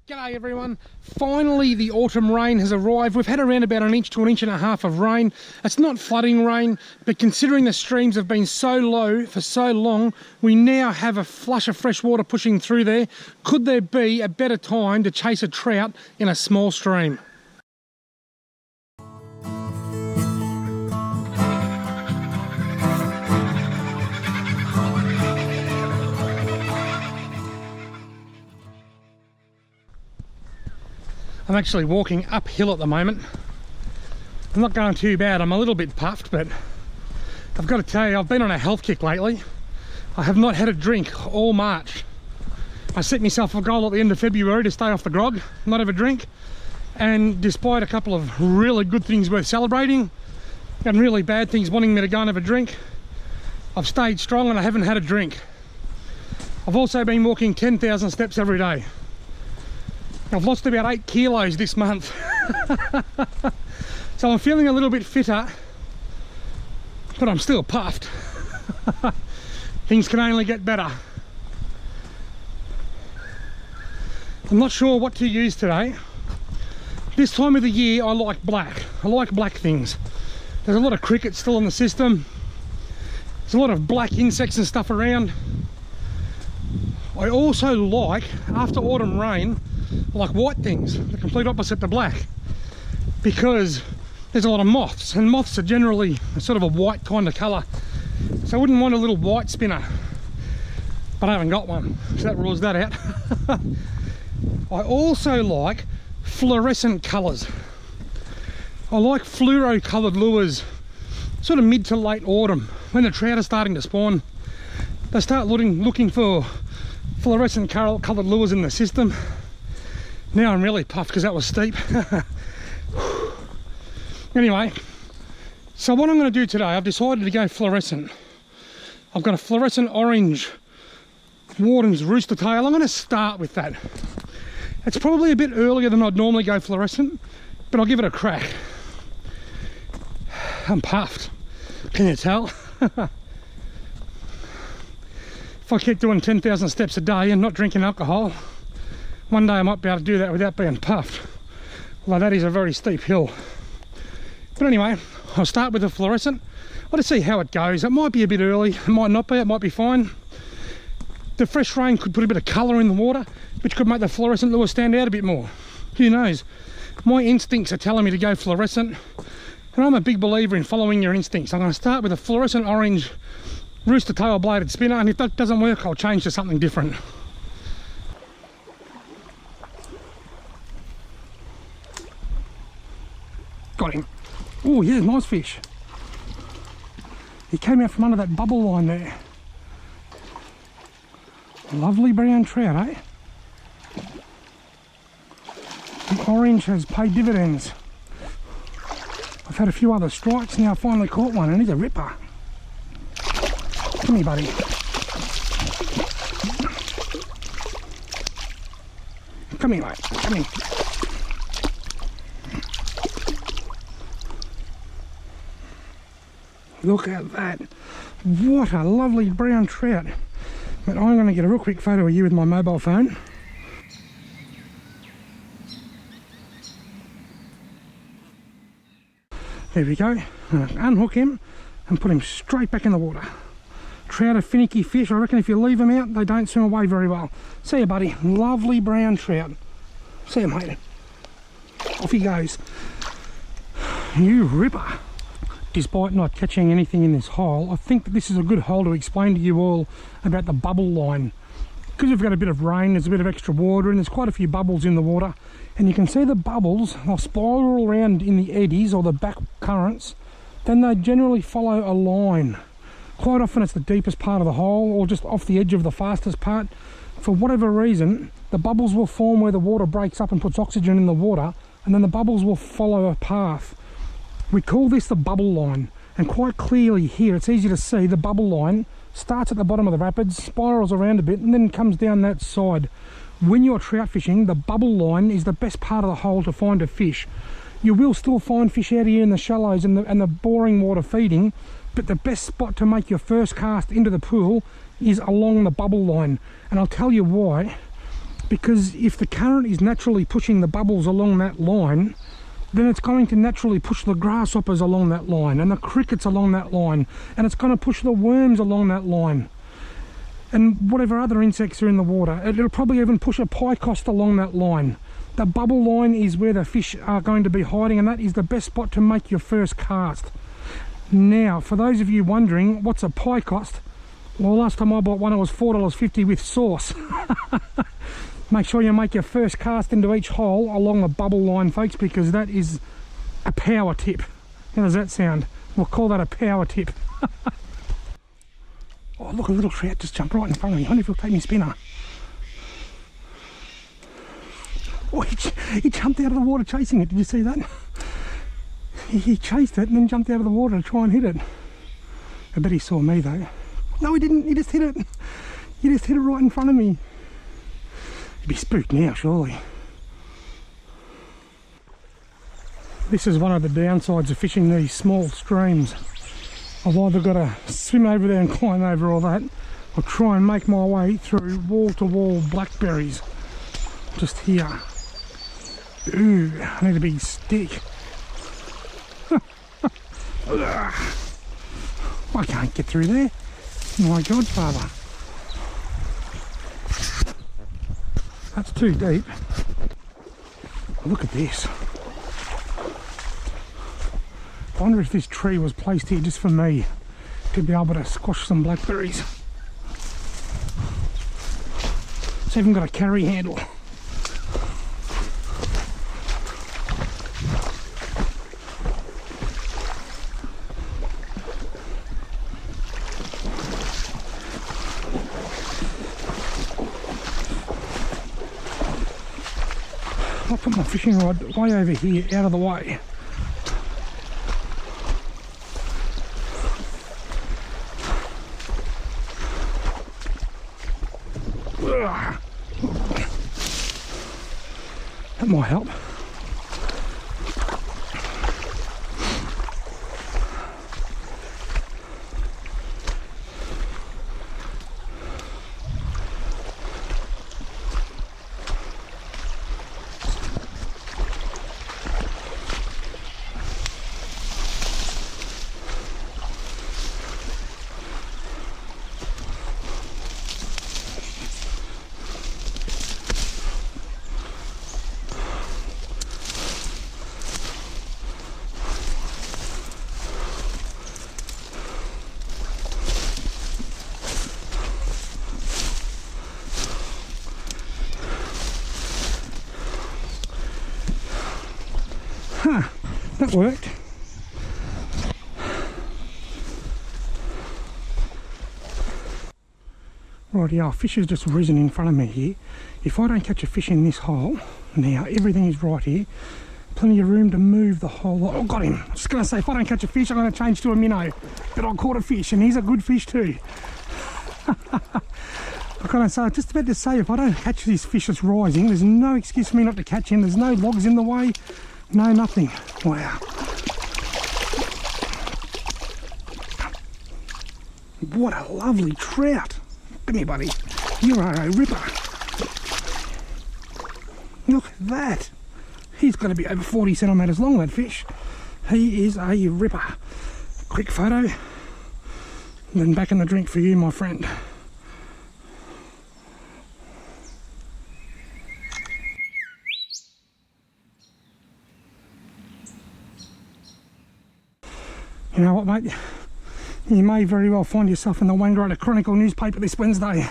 G'day everyone. Finally the autumn rain has arrived. We've had around about an inch to an inch and a half of rain. It's not flooding rain, but considering the streams have been so low for so long, we now have a flush of fresh water pushing through there. Could there be a better time to chase a trout in a small stream? I'm actually walking uphill at the moment. I'm not going too bad. I'm a little bit puffed, but I've got to tell you, I've been on a health kick lately. I have not had a drink all March. I set myself a goal at the end of February to stay off the grog, not have a drink. And despite a couple of really good things worth celebrating and really bad things wanting me to go and have a drink, I've stayed strong and I haven't had a drink. I've also been walking 10,000 steps every day. I've lost about 8 kilos this month. So I'm feeling a little bit fitter, but I'm still puffed. Things can only get better. I'm not sure what to use today. This time of the year I like black. I like black things. There's a lot of cricket still in the system. There's a lot of black insects and stuff around. I also like, after autumn rain, I like white things, the complete opposite to black, because there's a lot of moths, and moths are generally sort of a white kind of colour, so I wouldn't want a little white spinner, but I haven't got one, so that rules that out. I also like fluorescent colours. I like fluoro coloured lures, sort of mid to late autumn, when the trout are starting to spawn. They start looking for fluorescent coloured lures in the system. Now I'm really puffed because that was steep. Anyway, so what I'm going to do today, I've decided to go fluorescent. I've got a fluorescent orange Wardens Rooster tail. I'm going to start with that. It's probably a bit earlier than I'd normally go fluorescent, but I'll give it a crack. I'm puffed, can you tell? If I keep doing 10,000 steps a day and not drinking alcohol, one day I might be able to do that without being puffed. Although that is a very steep hill. But anyway, I'll start with the fluorescent. I'll just see how it goes. It might be a bit early, it might not be, it might be fine. The fresh rain could put a bit of colour in the water, which could make the fluorescent lure stand out a bit more. Who knows? My instincts are telling me to go fluorescent, and I'm a big believer in following your instincts. I'm going to start with a fluorescent orange Rooster tail bladed spinner, and if that doesn't work, I'll change to something different. Got him. Oh yeah, nice fish. He came out from under that bubble line there. Lovely brown trout, eh? The orange has paid dividends. I've had a few other strikes, now I finally caught one, and he's a ripper. Come here, buddy. Come here, mate. Come here. Look at that. What a lovely brown trout. But I'm going to get a real quick photo of you with my mobile phone. There we go. I'm going to unhook him and put him straight back in the water. Trout are finicky fish. I reckon if you leave them out, they don't swim away very well. See you, buddy. Lovely brown trout. See you, mate. Off he goes. You ripper. Despite not catching anything in this hole, I think that this is a good hole to explain to you all about the bubble line. Because we've got a bit of rain, there's a bit of extra water, and there's quite a few bubbles in the water. And you can see the bubbles, they'll spiral around in the eddies or the back currents. Then they generally follow a line. Quite often it's the deepest part of the hole or just off the edge of the fastest part. For whatever reason, the bubbles will form where the water breaks up and puts oxygen in the water, and then the bubbles will follow a path. We call this the bubble line, and quite clearly here it's easy to see the bubble line starts at the bottom of the rapids, spirals around a bit, and then comes down that side. When you're trout fishing, the bubble line is the best part of the hole to find a fish. You will still find fish out here in the shallows and the boring water feeding, but the best spot to make your first cast into the pool is along the bubble line. And I'll tell you why. because if the current is naturally pushing the bubbles along that line, then it's going to naturally push the grasshoppers along that line and the crickets along that line, and it's going to push the worms along that line and whatever other insects are in the water. It'll probably even push a pike along that line. The bubble line is where the fish are going to be hiding, and that is the best spot to make your first cast. Now, for those of you wondering what's a pike, well, last time I bought one it was $4.50 with sauce. Make sure you make your first cast into each hole along the bubble line, folks, because that is a power tip. How does that sound? We'll call that a power tip. Oh, look, a little trout just jumped right in front of me. I wonder if he'll take me spinner. Oh, he jumped out of the water chasing it. Did you see that? He chased it and then jumped out of the water to try and hit it. I bet he saw me though. No, he didn't. He just hit it. He just hit it right in front of me. He'd be spooked now, surely. This is one of the downsides of fishing these small streams. I've either got to swim over there and climb over all that, or try and make my way through wall-to-wall blackberries. Just here. Ooh, I need a big stick. I can't get through there. My godfather. That's too deep. Look at this. I wonder if this tree was placed here just for me to be able to squash some blackberries. It's even got a carry handle. I'll put my fishing rod way over here, out of the way. That might help. That worked. Righty, our fish has just risen in front of me here. If I don't catch a fish in this hole, now everything is right here. Plenty of room to move the hole. Oh, got him. I was just going to say, if I don't catch a fish, I'm going to change to a minnow. But I caught a fish, and he's a good fish too. I kind of say, just about to say, if I don't catch this fish that's rising, there's no excuse for me not to catch him. There's no logs in the way. No, nothing. Wow. What a lovely trout. Come here, buddy. You are a ripper. Look at that. He's got to be over 40 centimetres long, that fish. He is a ripper. Quick photo. And then back in the drink for you, my friend. You know what, mate? You may very well find yourself in the Wangaratta Chronicle newspaper this Wednesday.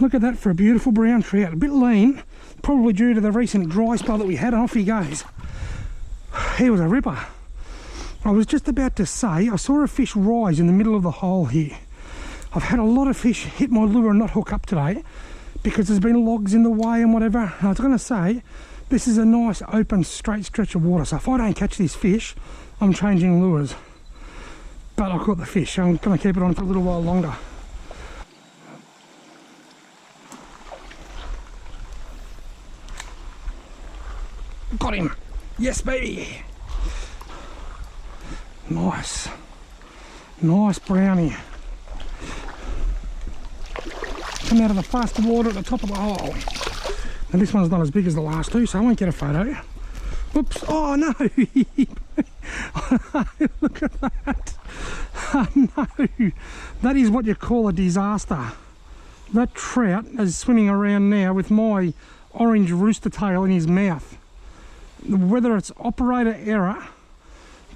Look at that for a beautiful brown trout. A bit lean, probably due to the recent dry spell that we had, and off he goes. He was a ripper. I was just about to say, I saw a fish rise in the middle of the hole here. I've had a lot of fish hit my lure and not hook up today because there's been logs in the way and whatever. I was going to say, this is a nice open straight stretch of water, so if I don't catch this fish, I'm changing lures. But I caught the fish, so I'm going to keep it on for a little while longer. Got him! Yes, baby! Nice. Nice brownie. Come out of the fast water at the top of the hole. And this one's not as big as the last two, so I won't get a photo. Whoops, oh no! Look at that! Oh no! That is what you call a disaster. That trout is swimming around now with my orange rooster tail in his mouth. Whether it's operator error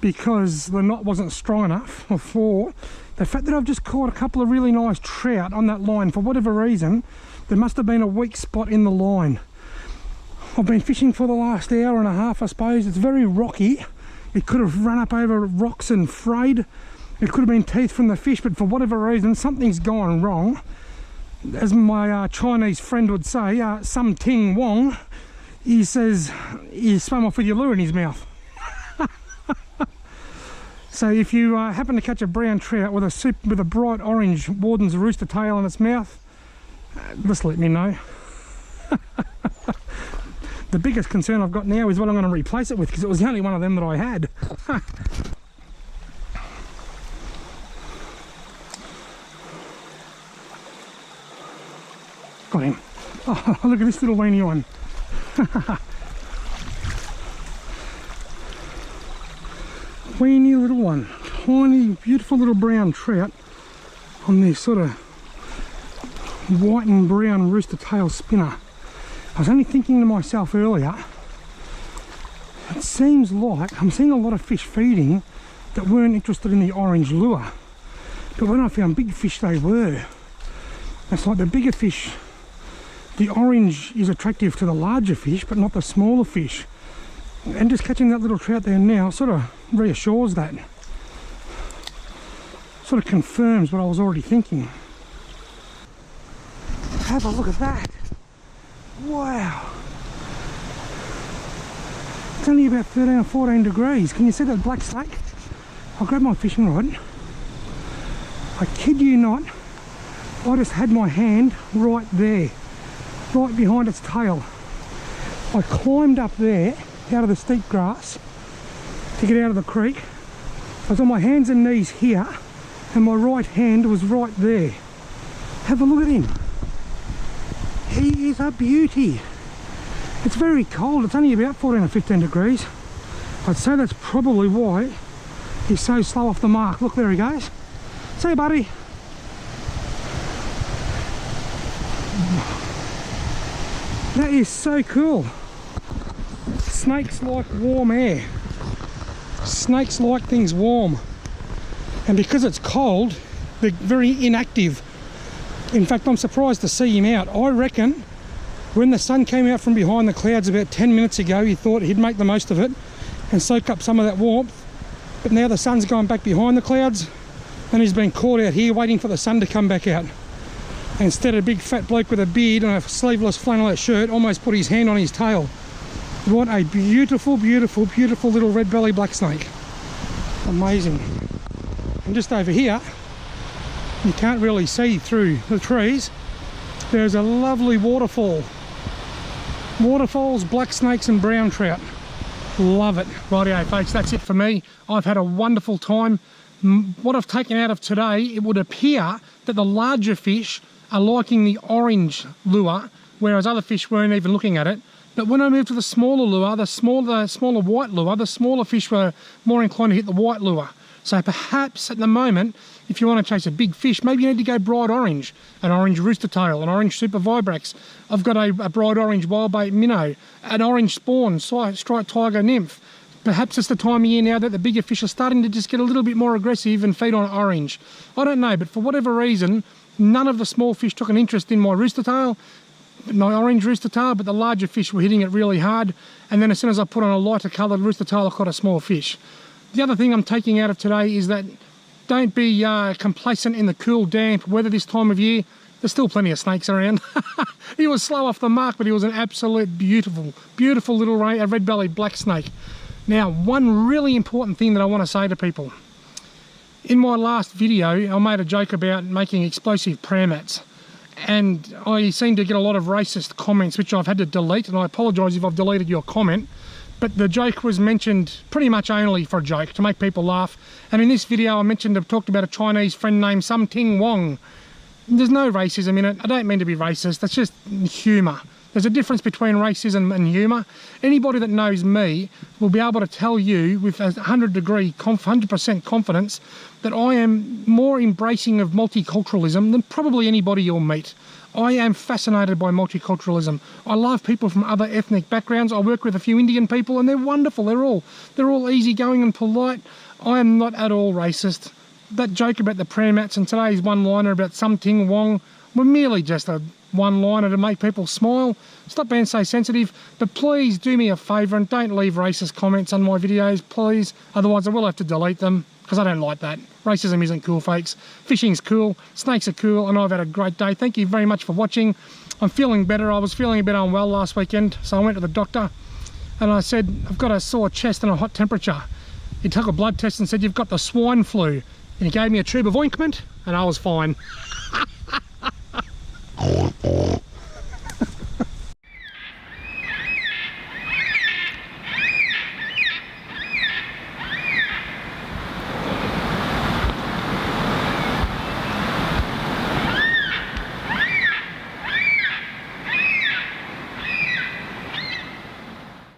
because the knot wasn't strong enough, or the fact that I've just caught a couple of really nice trout on that line, for whatever reason, there must have been a weak spot in the line. I've been fishing for the last hour and a half, I suppose. It's very rocky. It could have run up over rocks and frayed. It could have been teeth from the fish, but for whatever reason, something's gone wrong. As my Chinese friend would say, some ting wong, he says he swam off with your lure in his mouth. So if you happen to catch a brown trout with a bright orange Wardens rooster tail in its mouth, just let me know. The biggest concern I've got now is what I'm going to replace it with, because it was the only one of them that I had. Got him. Oh, look at this little weenie one. Weenie little one. Tiny, beautiful little brown trout on this sort of white and brown rooster tail spinner. I was only thinking to myself earlier, it seems like I'm seeing a lot of fish feeding that weren't interested in the orange lure. But when I found big fish, they were. It's like the bigger fish, the orange is attractive to the larger fish, but not the smaller fish. And just catching that little trout there now sort of reassures that. Sort of confirms what I was already thinking. Have a look at that. Wow. It's only about 13 or 14 degrees. Can you see that black snake? I'll grab my fishing rod. I kid you not, I just had my hand right there, right behind its tail. I climbed up there out of the steep grass to get out of the creek. I was on my hands and knees here, and my right hand was right there. Have a look at him. He is a beauty. It's very cold. It's only about 14 or 15 degrees. I'd say that's probably why he's so slow off the mark. Look, there he goes. See you, buddy. That is so cool. Snakes like warm air. Snakes like things warm. And because it's cold, they're very inactive. In fact, I'm surprised to see him out. I reckon when the sun came out from behind the clouds about 10 minutes ago, he thought he'd make the most of it and soak up some of that warmth. But now the sun's gone back behind the clouds and he's been caught out here waiting for the sun to come back out. And instead, a big fat bloke with a beard and a sleeveless flannelette shirt almost put his hand on his tail. What a beautiful, beautiful, beautiful little red belly black snake. Amazing. And just over here, you can't really see through the trees, there's a lovely waterfall. Waterfalls, black snakes and brown trout. Love it. Rightio folks, that's it for me. I've had a wonderful time. What I've taken out of today, it would appear that the larger fish are liking the orange lure, whereas other fish weren't even looking at it. But when I moved to the smaller lure, the smaller white lure, the smaller fish were more inclined to hit the white lure. So perhaps at the moment, if you want to chase a big fish, maybe you need to go bright orange, an orange rooster tail, an orange super vibrax. I've got a bright orange wild bait minnow, an orange spawn, striped tiger nymph. Perhaps it's the time of year now that the bigger fish are starting to just get a little bit more aggressive and feed on orange. I don't know, but for whatever reason, none of the small fish took an interest in my rooster tail, my orange rooster tail, but the larger fish were hitting it really hard. And then as soon as I put on a lighter coloured rooster tail, I caught a small fish. The other thing I'm taking out of today is that don't be complacent in the cool, damp weather this time of year. There's still plenty of snakes around. He was slow off the mark, but he was an absolute beautiful, beautiful little red-bellied black snake. Now, one really important thing that I want to say to people. In my last video, I made a joke about making explosive prayer mats. And I seem to get a lot of racist comments, which I've had to delete, and I apologise if I've deleted your comment. But the joke was mentioned pretty much only for a joke, to make people laugh. And in this video, I talked about a Chinese friend named Some Ting Wong. There's no racism in it. I don't mean to be racist. That's just humour. There's a difference between racism and humour. Anybody that knows me will be able to tell you with 100% confidence that I am more embracing of multiculturalism than probably anybody you'll meet. I am fascinated by multiculturalism. I love people from other ethnic backgrounds. I work with a few Indian people and they're wonderful. They're all easygoing and polite. I am not at all racist. That joke about the prayer mats and today's one-liner about something Wong were merely just a one-liner to make people smile. Stop being so sensitive, but please do me a favour and don't leave racist comments on my videos, please. Otherwise I will have to delete them, because I don't like that. Racism isn't cool, folks. Fishing's cool, snakes are cool, and I've had a great day. Thank you very much for watching. I'm feeling better. I was feeling a bit unwell last weekend, so I went to the doctor and I said, I've got a sore chest and a hot temperature. He took a blood test and said, you've got the swine flu. And he gave me a tube of ointment and I was fine.